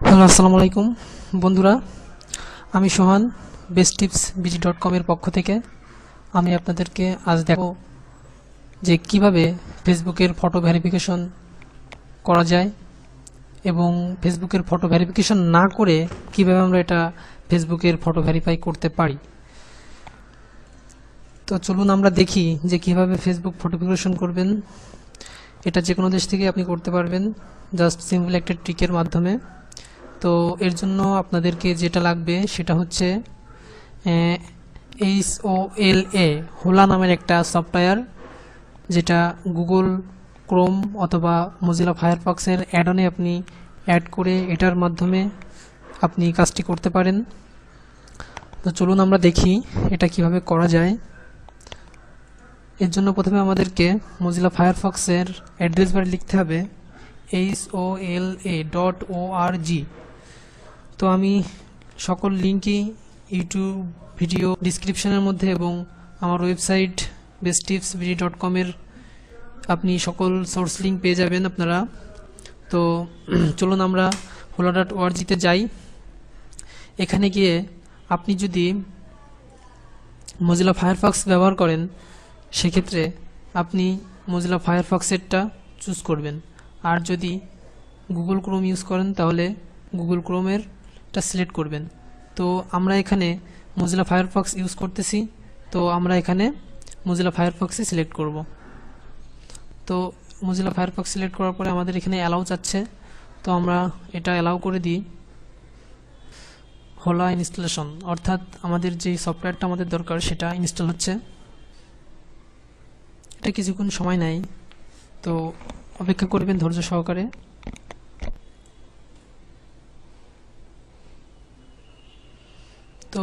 Hello, আসসালামু আলাইকুম বন্ধুরা। আমি সোহান, bestipsbg.com এর পক্ষ থেকে আমি আপনাদেরকে আজ দেখো যে কিভাবে ফেসবুকের ফটো ভেরিফিকেশন করা যায় এবং ফেসবুকের ফটো ভেরিফিকেশন না করে কিভাবে আমরা এটা ফেসবুকের ফটো ভেরিফাই করতে পারি। তো চলুন আমরা দেখি যে কিভাবে ফেসবুক ফটো ভেরিফিকেশন করবেন। এটা যে কোনো দেশ থেকে আপনি করতে পারবেন, জাস্ট সিম্পল একটা ট্রিকের মাধ্যমে। তো এর জন্য আপনাদেরকে যেটা লাগবে সেটা হচ্ছে HOLA হোলা নামের একটা সফটওয়্যার, যেটা গুগল ক্রোম অথবা মোজিলা ফায়ারফক্সের অ্যাড-অনে আপনি অ্যাড করে এটার মাধ্যমে আপনি কাজটি করতে পারেন। তো চলুন আমরা দেখি এটা কিভাবে করা যায়। এর জন্য প্রথমে আমাদেরকে মোজিলা ফায়ারফক্সের অ্যাড্রেস বার লিখতে হবে HOLA.org। তো আমি সকল লিঙ্কই ইউটিউব ভিডিও ডিসক্রিপশনের মধ্যে এবং আমার ওয়েবসাইট bestipsbg.com এর আপনি সকল সোর্স লিঙ্ক পেয়ে যাবেন আপনারা। তো চলুন আমরা hola.org তে যাই। এখানে গিয়ে আপনি যদি মোজিলা ফায়ারফক্স ব্যবহার করেন সেক্ষেত্রে আপনি মোজিলা ফায়ারফক্সেরটা চুজ করবেন, আর যদি গুগল ক্রোম ইউজ করেন তাহলে গুগল ক্রোমেরটা সিলেক্ট করবেন। তো আমরা এখানে মোজিলা ফায়ারফক্স ইউজ করতেছি, তো আমরা এখানে মোজিলা ফায়ারফক্সই সিলেক্ট করব। তো মোজিলা ফায়ারফক্স সিলেক্ট করার পরে আমাদের এখানে অ্যালাউ চাচ্ছে, তো আমরা এটা অ্যালাউ করে দিই। হোলা ইনস্টলেশন, অর্থাৎ আমাদের যে সফটওয়্যারটা আমাদের দরকার সেটা ইনস্টল হচ্ছে। এটা কিছুক্ষণ সময় নেয়, তো অপেক্ষা করবেন ধৈর্য সহকারে। তো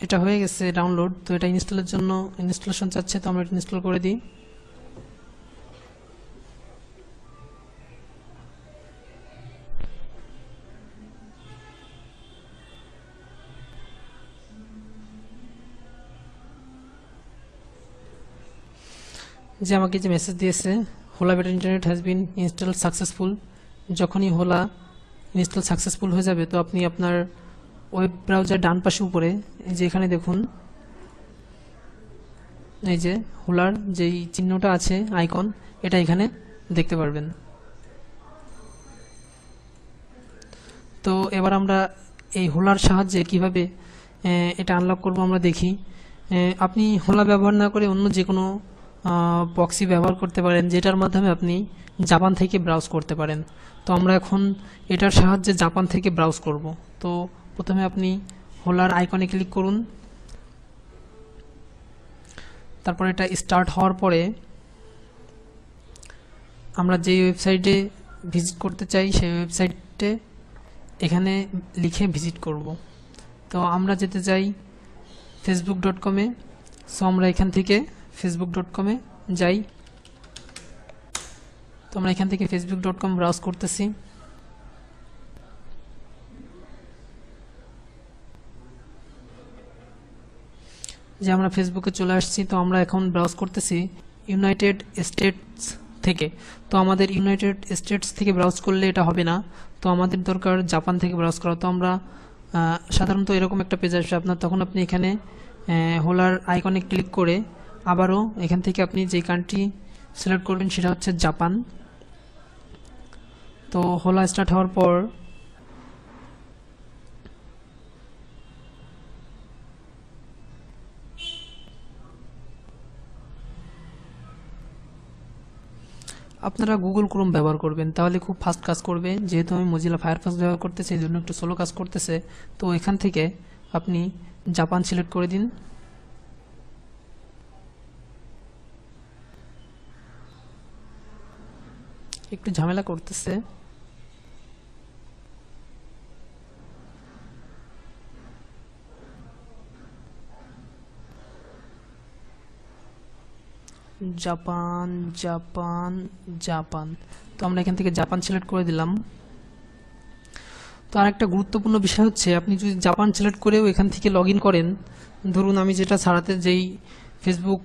এটা হয়ে গেছে ডাউনলোড। তো এটা ইনস্টলের জন্য ইনস্টলেশন চাচ্ছে, তো আমরা এটা ইনস্টল করে দিই। যে আমাকে যে মেসেজ দিয়েছে, হোলা বেটা internet has been install successful. যখনই হোলা ইনস্টল সাকসেসফুল হয়ে যাবে তো আপনি আপনার ওয়েব ব্রাউজার ডান পাশে উপরে এই যে এখানে দেখুন, এই যে হোলার যেই চিহ্নটা আছে আইকন, এটা এখানে দেখতে পারবেন। তো এবার আমরা এই হোলার সাহায্যে কিভাবে এটা আনলক করব আমরা দেখি। আপনি হোলা ব্যবহার না করে অন্য যে কোনো প্রক্সি ব্যবহার করতে পারেন, যেটার মাধ্যমে আপনি জাপান থেকে ব্রাউজ করতে পারেন। তো আমরা এখন এটার সাহায্যে জাপান থেকে ব্রাউজ করব। তো প্রথমে আপনি হোলার আইকনে ক্লিক করুন, তারপর এটা স্টার্ট হওয়ার পরে আমরা যে ওয়েবসাইটে ভিজিট করতে চাই সেই ওয়েবসাইটে এখানে লিখে ভিজিট করব। তো আমরা যেতে চাই facebook.com-এ, সো আমরা এখান থেকে facebook.com-এ যাই। তো আমরা এখান থেকে facebook.com ব্রাউজ করতেছি। যে আমরা ফেসবুকে চলে আসছি, তো আমরা এখন ব্রাউজ করতেছি ইউনাইটেড স্টেটস থেকে। তো আমাদের ইউনাইটেড স্টেটস থেকে ব্রাউজ করলে এটা হবে না, তো আমাদের দরকার জাপান থেকে ব্রাউজ করা। তো আমরা সাধারণত এরকম একটা পেজ আসবে আপনার, তখন আপনি এখানে হোলার আইকনে ক্লিক করে আবারও এখান থেকে আপনি যে কান্ট্রি সিলেক্ট করবেন সেটা হচ্ছে জাপান। তো হোলা স্টার্ট হওয়ার পর আপনারা গুগল ক্রোম ব্যবহার করবেন, তাহলে খুব ফাস্ট কাজ করবে। যেহেতু আমি মোজিলা ফায়ারফক্স ব্যবহার করতেছি এই জন্য একটু স্লো কাজ করতেছে। তো এখান থেকে আপনি জাপান সিলেক্ট করে দিন। একটু ঝামেলা করতেছে। জাপান জাপান জাপান, তো আমরা এখান থেকে জাপান সিলেক্ট করে দিলাম। তো আরেকটা গুরুত্বপূর্ণ বিষয় হচ্ছে, আপনি যদি জাপান সিলেক্ট করেও এখান থেকে লগ ইন করেন, ধরুন আমি যেটা ছাড়াতে যেই ফেসবুক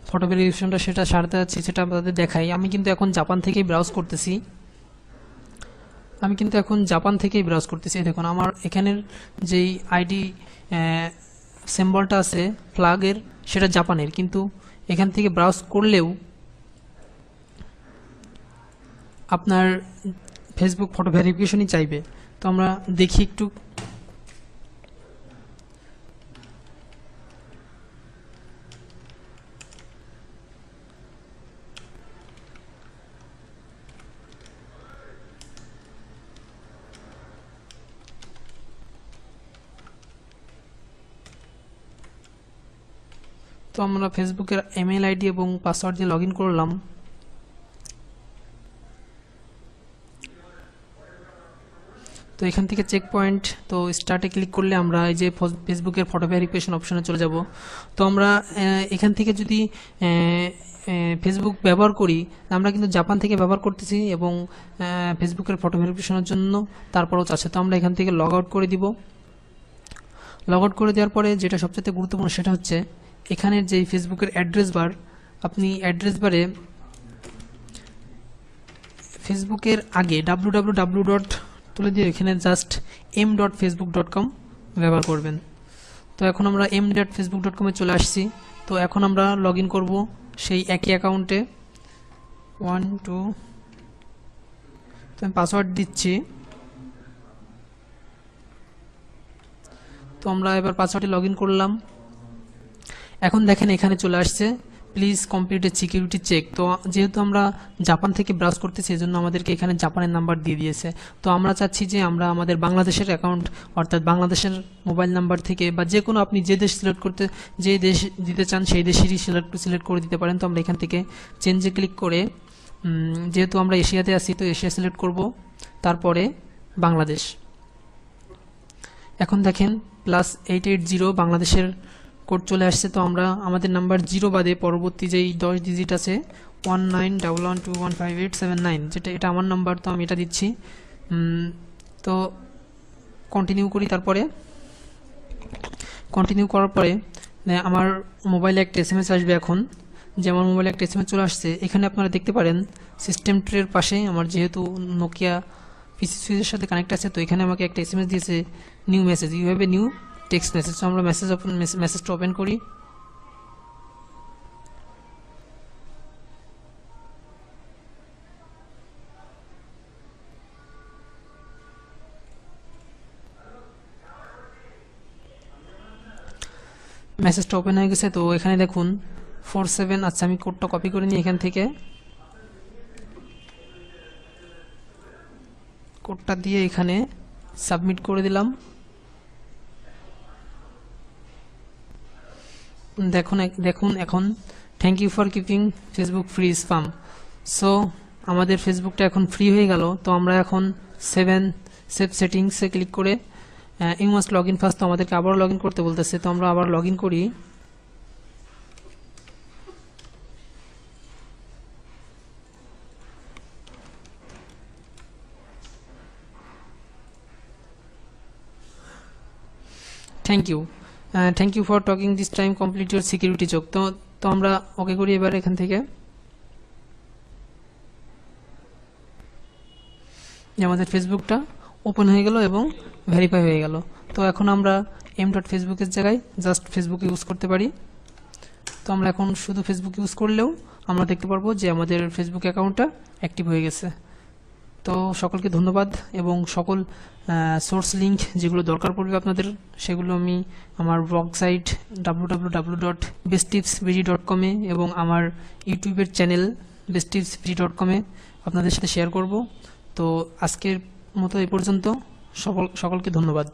ফটো ভেরিফিকেশনটা সেটা সারতে যাচ্ছি, সেটা আপনাদের দেখাই। আমি কিন্তু এখন জাপান থেকেই ব্রাউজ করতেছি। আমি কিন্তু এখন জাপান থেকেই ব্রাউজ করতেছি। দেখুন আমার এখানের যেই আইডি সিম্বলটা আছে ফ্ল্যাগের, সেটা জাপানের, কিন্তু এখান থেকে ব্রাউজ করলেও আপনার ফেসবুক ফটো ভেরিফিকেশনই চাইবে। তো আমরা দেখি একটু। তো আমরা ফেসবুকের ইমেল আইডি এবং পাসওয়ার্ড দিয়ে লগ ইন করলাম। তো এখান থেকে চেক পয়েন্ট, তো স্টার্টে ক্লিক করলে আমরা এই যে ফেসবুকের ফটো ভেরিফিকেশন অপশনে চলে যাব। তো আমরা এখান থেকে যদি ফেসবুক ব্যবহার করি, আমরা কিন্তু জাপান থেকে ব্যবহার করতেছি এবং ফেসবুকের ফটো ভেরিফিকেশনের জন্য তারপরও চাচ্ছে। তো আমরা এখান থেকে লগ আউট করে দিব। লগ আউট করে দেওয়ার পরে যেটা সবচেয়ে গুরুত্বপূর্ণ সেটা হচ্ছে এখানের যে ফেসবুকের অ্যাড্রেস বার, আপনি অ্যাড্রেস বারে ফেসবুকের আগে www. তুলে দিয়ে এখানে জাস্ট m.facebook.com ব্যবহার করবেন। তো এখন আমরা m.facebook.com চলে আসছি। তো এখন আমরা লগ ইন করবো সেই একই অ্যাকাউন্টে। 1 2, তো আমি পাসওয়ার্ড দিচ্ছি। তো আমরা এবার পাসওয়ার্ডে লগ ইন করলাম। এখন দেখেন এখানে চলে আসছে please complete a security check. তো যেহেতু আমরা জাপান থেকে ব্রাউজ করতেছি, এই জন্য আমাদেরকে এখানে জাপানের নাম্বার দিয়ে দিয়েছে। তো আমরা চাচ্ছি যে আমরা আমাদের বাংলাদেশের অ্যাকাউন্ট, অর্থাৎ বাংলাদেশের মোবাইল নাম্বার থেকে, বা যে কোনো আপনি যে দেশ সিলেক্ট করতে, যে দেশ দিতে চান সেই দেশেরই সিলেক্ট করে দিতে পারেন। তো আমরা এখান থেকে চেঞ্জে ক্লিক করে, যেহেতু আমরা এশিয়াতে আছি তো এশিয়া সিলেক্ট করব, তারপরে বাংলাদেশ। এখন দেখেন +880 বাংলাদেশের কোড চলে আসছে। তো আমরা আমাদের নাম্বার 0 বাদে পরবর্তী যেই 10 ডিজিট আছে 1911215879, এটা আমার নাম্বার, তো আমি এটা দিচ্ছি। তো কন্টিনিউ করি। তারপরে কন্টিনিউ করার পরে আমার মোবাইলে একটা SMS আসবে। এখন যে আমার মোবাইলে একটা SMS চলে আসছে, এখানে আপনারা দেখতে পারেন সিস্টেম ট্রের পাশে আমার যেহেতু নোকিয়া পিসি সুইচের সাথে কানেক্ট আছে, তো এখানে আমাকে একটা SMS দিয়েছে, new message, you have a new text message. তো আমরা মেসেজটা ওপেন করি। মেসেজটা ওপেন হয়ে গেছে। তো এখানে দেখুন 47, আচ্ছা আমি কোডটা কপি করে নিই, এখান থেকে কোডটা দিয়ে এখানে সাবমিট করে দিলাম। দেখুন এখন thank you for keeping Facebook free spam. So আমাদের ফেসবুকটা এখন ফ্রি হয়ে গেল। তো আমরা এখন সেভ সেটিংসে ক্লিক করে you must log in first, তো আমাদেরকে আবার লগ ইন করতে বলতেছে। তো আমরা আবার লগ ইন করি। Thank you for talking this time complete your security check. তো আমরা ওকে করি। এবার এখান থেকে আমাদের ফেসবুকটা ওপেন হয়ে গেল এবং ভেরিফাই হয়ে গেল। তো এখন আমরা m.facebook-এর জায়গায় জাস্ট ফেসবুক ইউজ করতে পারি। তো আমরা এখন শুধু ফেসবুক ইউজ করলেও আমরা দেখতে পারবো যে আমাদের ফেসবুক অ্যাকাউন্টটা অ্যাক্টিভ হয়ে গেছে। তো সকলকে ধন্যবাদ, এবং সকল সোর্স লিঙ্ক যেগুলো দরকার পড়বে আপনাদের, সেগুলো আমি আমার ব্লগ সাইট www.besttipsbg.com এ এবং আমার ইউটিউবের চ্যানেল besttipsbg.com এ আপনাদের সাথে শেয়ার করব। তো আজকের মতো এই পর্যন্ত। সকলকে ধন্যবাদ।